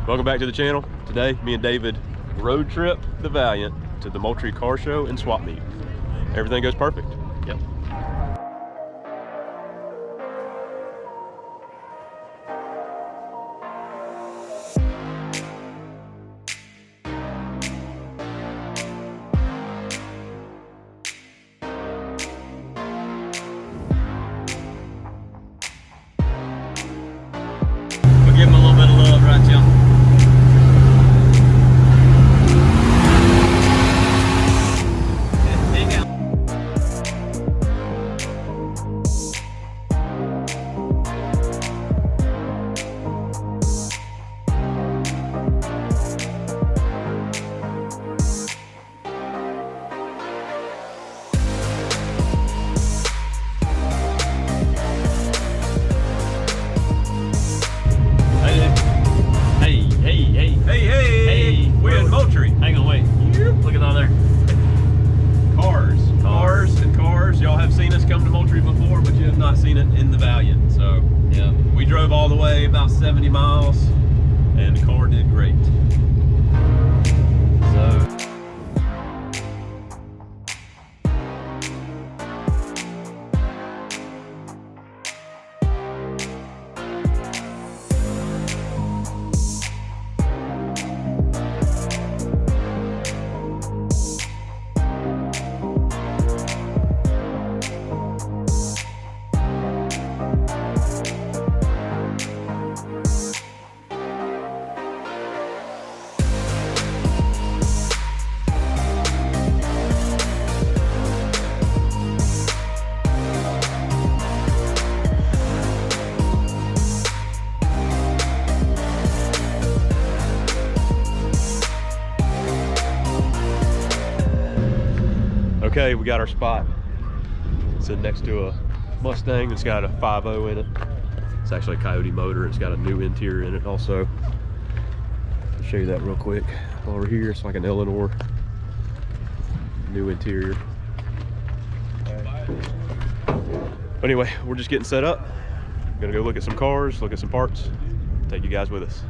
Welcome back to the channel. Today, me and David road trip the Valiant to the Moultrie car show and swap meet. Everything goes perfect. Yep. We'll give him a little bit of love, right, y'all? Hey, we're in Moultrie. Hang on, wait. Look at all there. Cars. Y'all have seen us come to Moultrie before, but you have not seen it in the Valiant. So, yeah, we drove all the way about 70 miles, and the car did great. So. Okay, we got our spot. Sitting next to a Mustang that's got a 5.0 in it. It's actually a Coyote motor. It's got a new interior in it also. I'll show you that real quick. Over here, it's like an Eleanor. New interior. But anyway, we're just getting set up. I'm gonna go look at some cars, look at some parts, take you guys with us.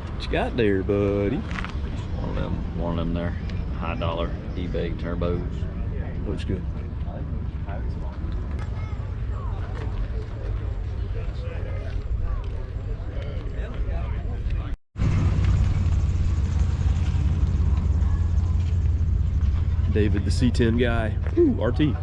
What you got there, buddy? One of them there, high dollar eBay turbos. Looks good. David, the C10 guy. Ooh, RT.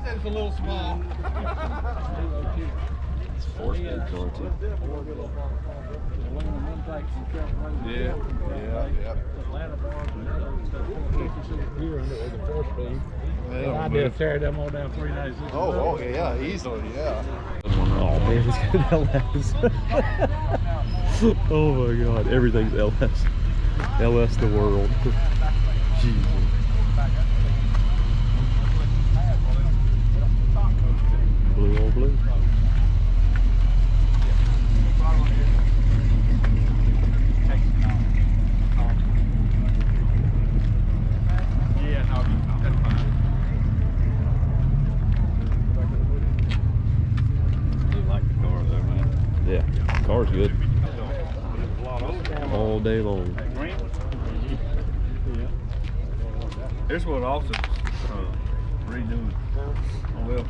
It's a little small. It's 4-speed car too. Yeah. I did tear them all down 396. Oh, yeah, easily, yeah. Oh man, it's got LS. Oh my god, everything's LS. LS the world. Jesus. Blue on blue. Yeah, no, that's fine. You like the car though, man? Yeah, car's good. All day long. Here's what also redoing. Oh, well,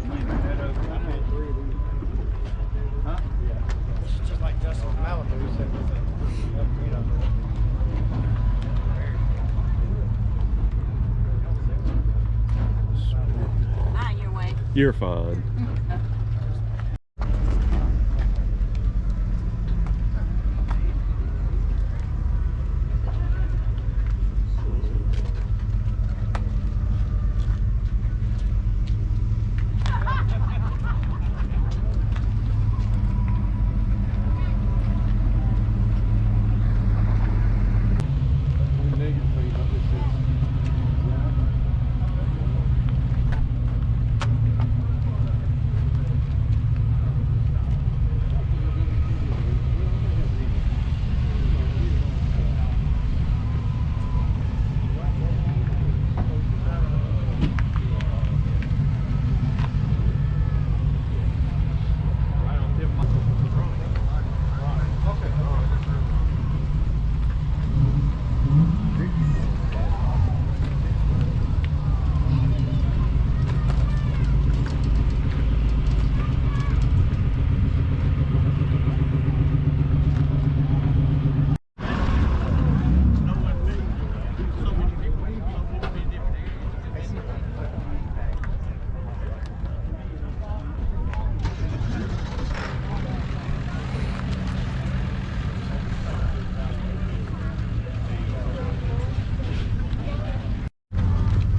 huh? It's just like Justin Malibu said with it. You know. You're fine.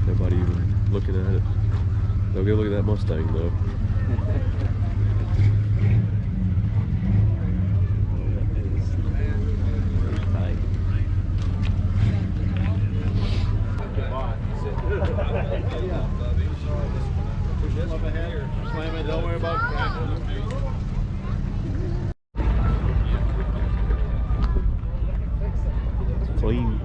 Nobody even looking at it. They'll go look at that Mustang though. Slam it, don't worry about cracking. Clean.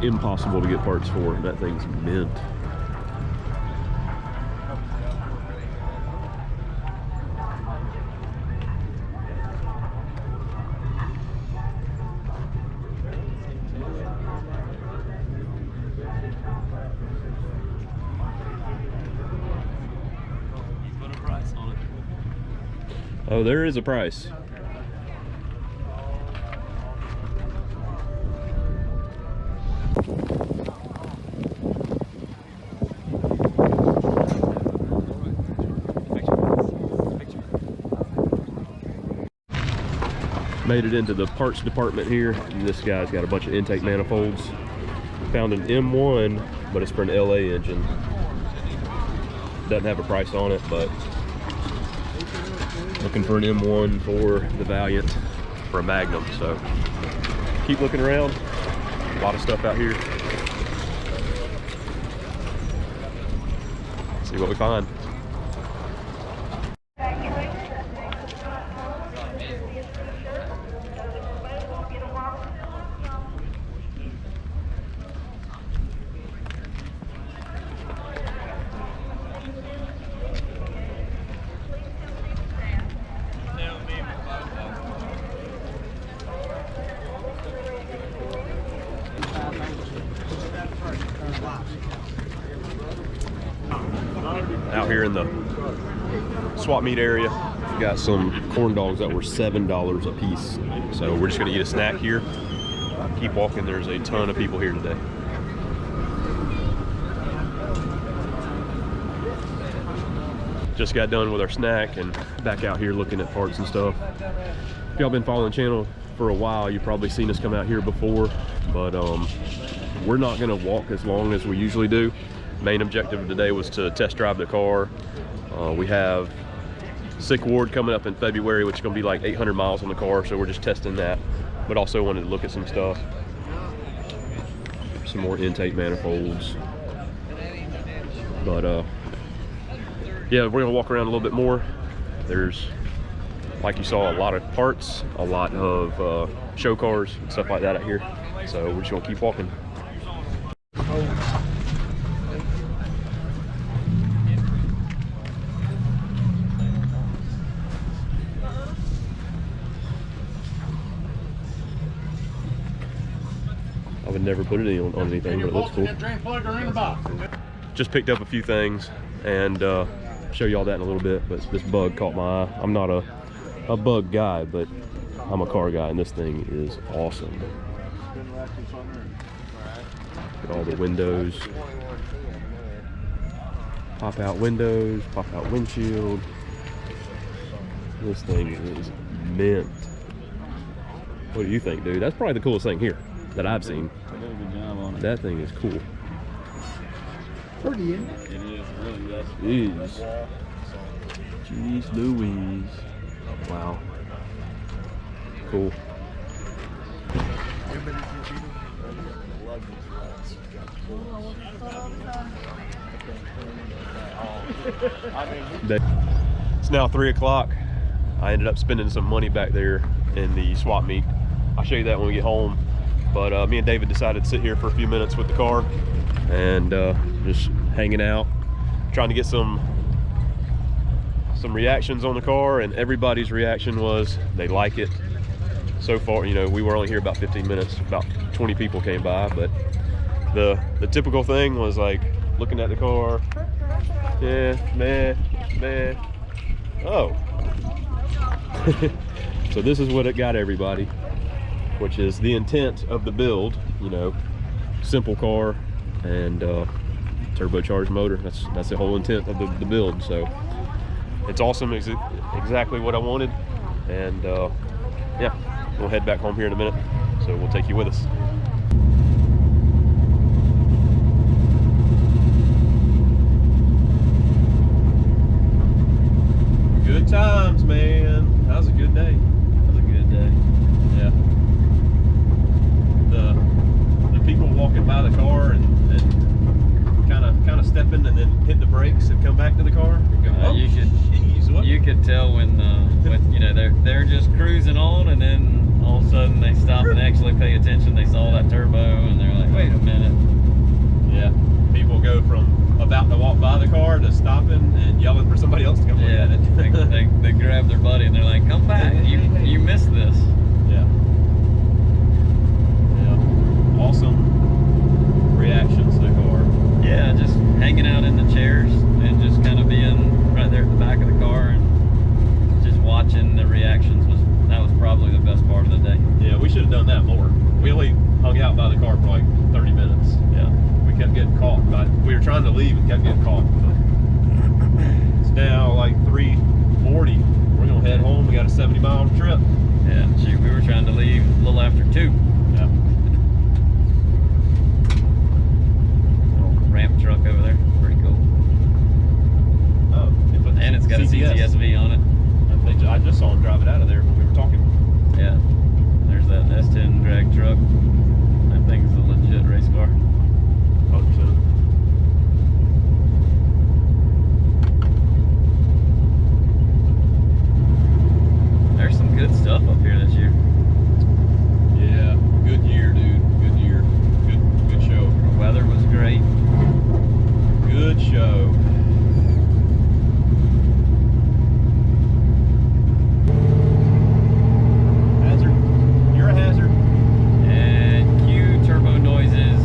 Impossible to get parts for. That thing's mint. Oh, there is a price. Made it into the parts department here. And this guy's got a bunch of intake manifolds. Found an M1, but it's for an LA engine. Doesn't have a price on it, but looking for an M1 for the Valiant for a Magnum. So keep looking around. A lot of stuff out here. See what we find. Out here in the swap meet area, we got some corn dogs that were $7 a piece. So we're just gonna eat a snack here. Keep walking, there's a ton of people here today. Just got done with our snack and back out here looking at parts and stuff. If y'all been following the channel for a while, you've probably seen us come out here before, but we're not gonna walk as long as we usually do. Main objective of today was to test drive the car. We have Sick Ward coming up in February, which is gonna be like 800 miles on the car, so we're just testing that, but also wanted to look at some stuff. Some more intake manifolds. But yeah, we're gonna walk around a little bit more. There's, like you saw, a lot of parts, a lot of show cars and stuff like that out here. So we're just gonna keep walking. never put it on anything, but it looks cool. Just picked up a few things and show y'all that in a little bit, but this bug caught my eye. I'm not a bug guy, but I'm a car guy, and this thing is awesome. Look at all the windows. Pop out windows, pop out windshield. This thing is mint. What do you think, dude? That's probably the coolest thing here that I've seen. Good job on it. That thing is cool. Pretty, isn't it? It is, really does. Jeez. Jeez Louise. Wow. Cool. It's now 3 o'clock. I ended up spending some money back there in the swap meet. I'll show you that when we get home. But me and David decided to sit here for a few minutes with the car and just hanging out, trying to get some reactions on the car, and everybody's reaction was they like it. So far, you know, we were only here about 15 minutes, about 20 people came by, but the typical thing was like looking at the car, yeah, meh. Oh. So this is what it got everybody, which is the intent of the build, you know, simple car and turbocharged motor. That's the whole intent of the build. So it's awesome, exactly what I wanted. And yeah, we'll head back home here in a minute, so we'll take you with us. Good times, man. That was a good day. That was a good day. Yeah. The people walking by the car and kind of stepping and then hit the brakes and come back to the car. And go, oh, you could tell when you know they're just cruising on, and then all of a sudden they stop and actually pay attention. They saw that turbo and they're like, wait a minute. Yeah. People go from about to walk by the car to stopping and yelling for somebody else to come look at it. they grab their buddy and they're like, come back, you missed this. Yeah. Yeah. Awesome reactions to the car. Yeah, just hanging out in the chairs and just kind of being right there at the back of the car and just watching the reactions that was probably the best part of the day. Yeah, we should have done that more. We only hung out by the car for like 30 minutes. Yeah. We kept getting caught, but we were trying to leave and kept getting caught. But it's now like 3:40. We're gonna head home. We got a 70-mile trip. Yeah, shoot, we were trying to leave a little after 2. Yeah. Little ramp truck over there, pretty cool. Oh, and it's got a CTSV on it. I just saw him drive it out of there when we were talking. Yeah, there's that S10 drag truck. That thing's a legit race car. 100%. There's some good stuff up here this year. Yeah, good year, dude. Good year. Good show. The weather was great. Good show. Hazard. You're a hazard. And cue turbo noises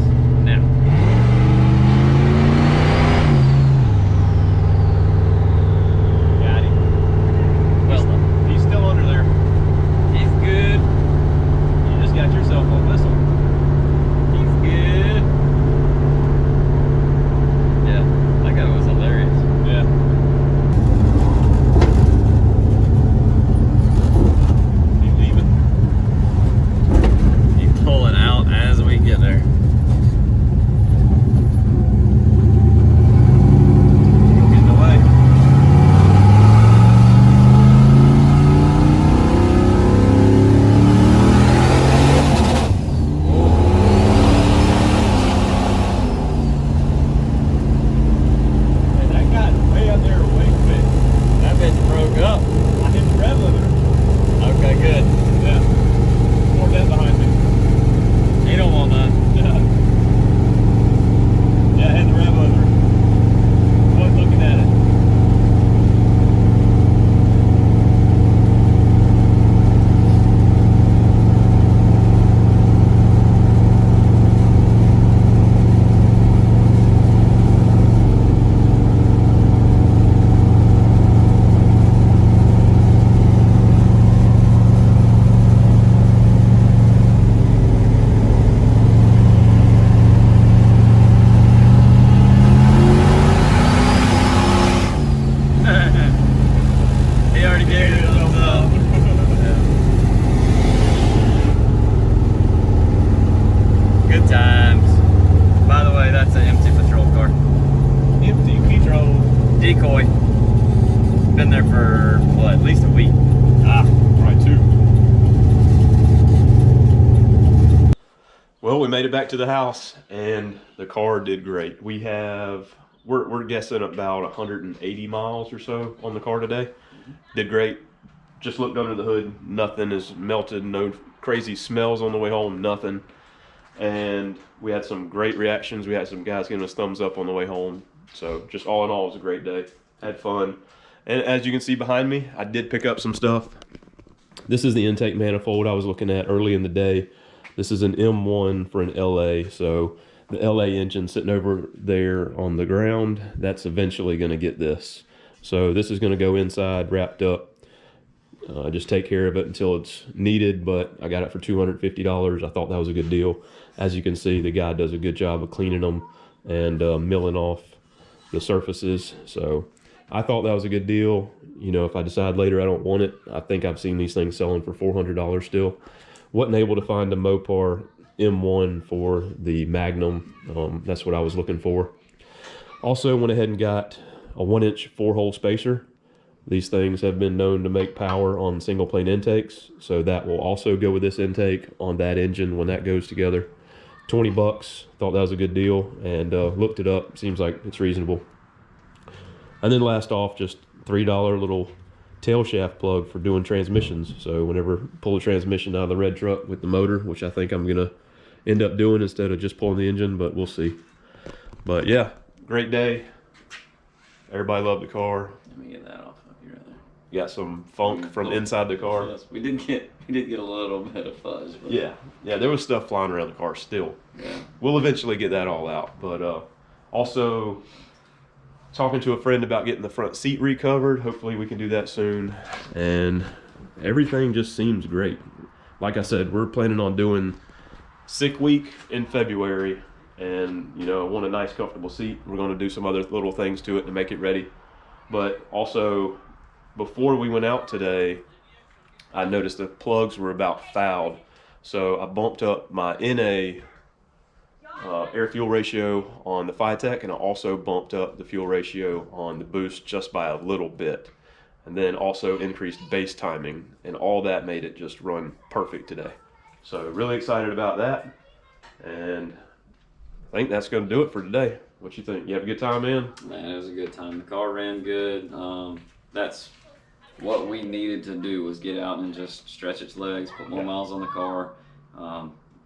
been there for, what, at least a week? Probably 2. Well, we made it back to the house, and the car did great. We're guessing about 180 miles or so on the car today. Did great. Just looked under the hood. Nothing is melted. No crazy smells on the way home. Nothing. And we had some great reactions. We had some guys giving us thumbs up on the way home. So just all in all, it was a great day. Had fun. And as you can see behind me, I did pick up some stuff. This is the intake manifold I was looking at early in the day. This is an M1 for an LA. So the LA engine sitting over there on the ground, that's eventually going to get this. So this is going to go inside, wrapped up. Just take care of it until it's needed, but I got it for $250. I thought that was a good deal. As you can see, the guy does a good job of cleaning them and milling off the surfaces. So I thought that was a good deal. You know, if I decide later I don't want it, I think I've seen these things selling for $400 still. Wasn't able to find a Mopar M1 for the Magnum. That's what I was looking for. Also went ahead and got a 1-inch 4-hole spacer. These things have been known to make power on single plane intakes, so that will also go with this intake on that engine when that goes together. 20 bucks, thought that was a good deal, and looked it up, seems like it's reasonable. And then last off, just $3 little tail shaft plug for doing transmissions. So whenever pull a transmission out of the red truck with the motor, which I think I'm gonna end up doing instead of just pulling the engine, but we'll see. But yeah, great day. Everybody loved the car. Let me get that off of you right there. Got some funk from inside the car. Yes, we did get a little bit of fuzz. But Yeah, there was stuff flying around the car still. Yeah. We'll eventually get that all out. But also talking to a friend about getting the front seat recovered. Hopefully we can do that soon. And everything just seems great. Like I said, we're planning on doing sick week in February. And, you know, I want a nice, comfortable seat. We're going to do some other little things to it to make it ready. But also, before we went out today, I noticed the plugs were about fouled. So I bumped up my NA air-fuel ratio on the FiTech, and I also bumped up the fuel ratio on the boost just by a little bit. And then also increased base timing, and all that made it just run perfect today. So really excited about that. And I think that's going to do it for today. What you think? You have a good time, man? Man, it was a good time. The car ran good. That's what we needed to do, was get out and just stretch its legs, put more miles on the car,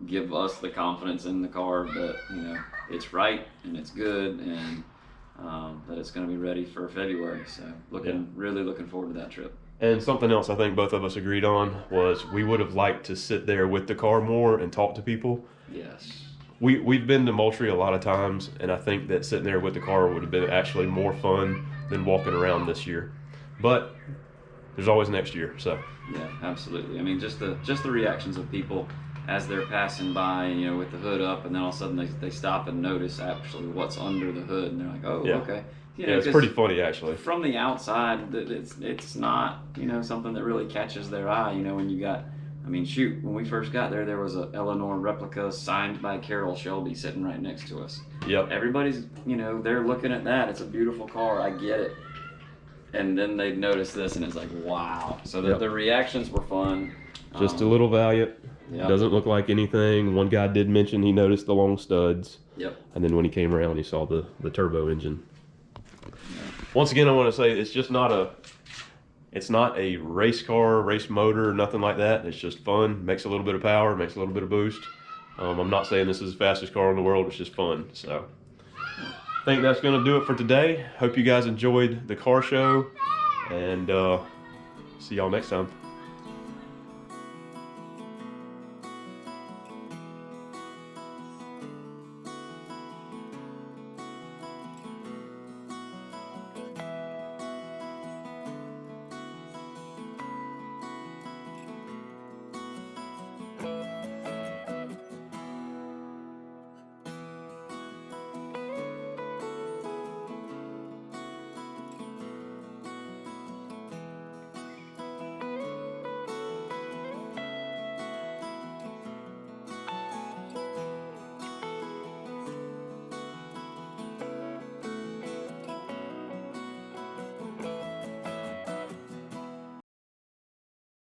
give us the confidence in the car that, you know, it's right and it's good, and that it's going to be ready for February. So really looking forward to that trip. And something else I think both of us agreed on was we would have liked to sit there with the car more and talk to people. Yes. We've been to Moultrie a lot of times, and I think that sitting there with the car would have been actually more fun than walking around this year. But there's always next year, so. Yeah, absolutely. I mean, just the reactions of people as they're passing by, you know, with the hood up, and then all of a sudden they stop and notice actually what's under the hood, and they're like, oh, Yeah. okay. You Yeah, know, it's pretty funny actually. From the outside, it's not, you know, something that really catches their eye. You know, when you got, I mean, shoot, when we first got there was a Eleanor replica signed by Carroll Shelby sitting right next to us. Yep. Everybody's, you know, they're looking at that. It's a beautiful car. I get it. And then they notice this, and it's like, wow. So the reactions were fun. Just a little Valiant. Yep. Doesn't look like anything. One guy did mention he noticed the long studs. Yep. And then when he came around, he saw the turbo engine. Once again, I want to say it's not a race car, race motor, nothing like that. It's just fun, makes a little bit of power, makes a little bit of boost. I'm not saying this is the fastest car in the world, it's just fun. So I think that's going to do it for today. Hope you guys enjoyed the car show, and see y'all next time.